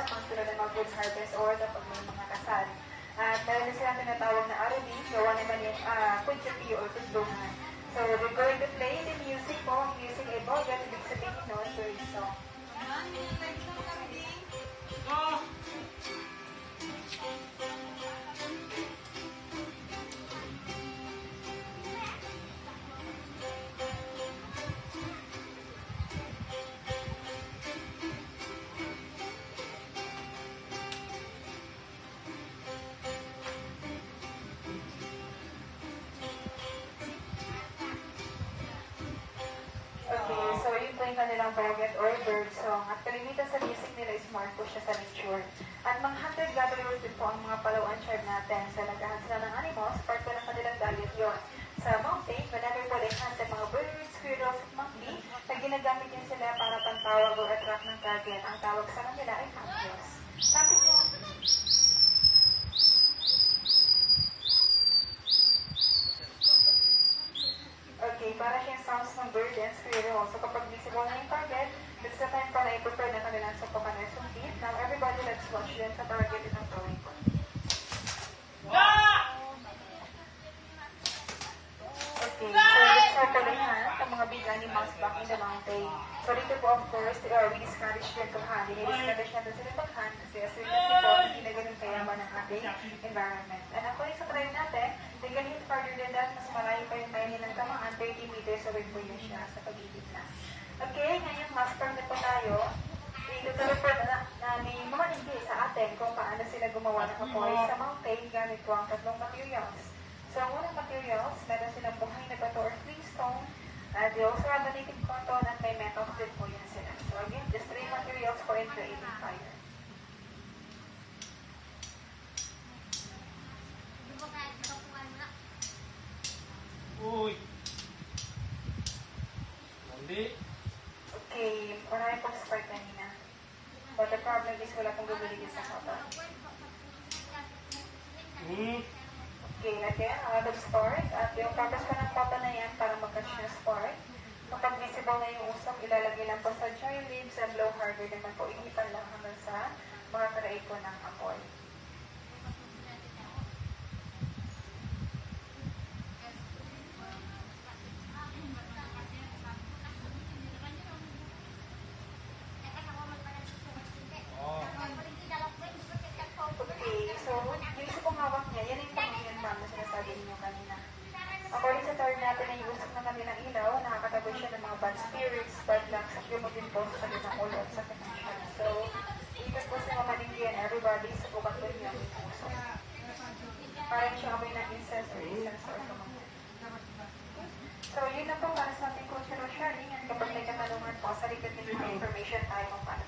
pangsunod ng mga good harvest or kapag may mga kasal. At meron din silang tinatawag na arabi, gawa naman yung kunchupi or kundungan. So, we're going to play the music po. Music ay boga, ibig sabihin nun, bird song. Okay, so yun po yung kanilang boget or bird song. At kalimitan sa music nila is more po siya sa nature. At mga hunter-gatherers din po ang mga Palawan tribe natin. Sa naghahan sila ng animals, part po ng kanilang diet yun. Sa mountain, whenever po they hunt mga birds, squirrels, at monkey, na ginagamit din sila para pantawag or attract ng target. Ang tawag sa kanila ay campios. Tapos po, okay, para siyang sounds ng bird and squirrel. So kapag visible na yung target, it's the time para i-prepare na kanilang sumpakan or sumpit. Now everybody, let's watch them sa target ng throwing. Okay, so let's start the hunt ang mga big animals back in the mountain. So dito po, of course, we discourage them to hunt. Discourage natin sila mag-hunt kasi as we can see po, hindi na ganun kayaman ng ating environment. And according sa tribe natin, they can hit farther than that, mas malayo pa yung tayo nilang tamaan, 30 meters away po yun siya sa pag-ibig na. Okay, ngayon, master na po tayo. Ituturo po na ni mga hindi sa atin kung paano sila gumawa ng apoy sa mountain gamit po ang tatlong materials. So, ang unang materials, meron silang buhay na bato or freestone. They also have a native cotton at may metals din po yan sila. So, again, just three materials for creating fire. Uy! Hindi. Okay, marami pong spark kanina. But the problem is wala pong gumiligid sa cotton. Okay, again, another spark. At yung purpose ko ng cotton na yan para mag-catch yung spark. Kapag visible na yung usok, ilalagay lang po sa dry leaves and blow harder naman po. Ihipan lang hanggang sa mga karaig po ng apoy. Okay, so yung isa pong hawak niya, yan yung pangingin ma'am na sinasabi ninyo kanina. According sa term natin na yung usok ng kanilang ilaw, nakakataboy siya ng mga bad spirits, bad luck, sa din po sa kanilang ulo at sa connection. So, dito po sa mga malingyan, everybody, sa bukat po niya yung usok. Parang siya amoy ng incense or kamangyan. So, yun na po para sa ating cultural sharing. At kapag may katanungan po, sa likod nito information tayo kung paano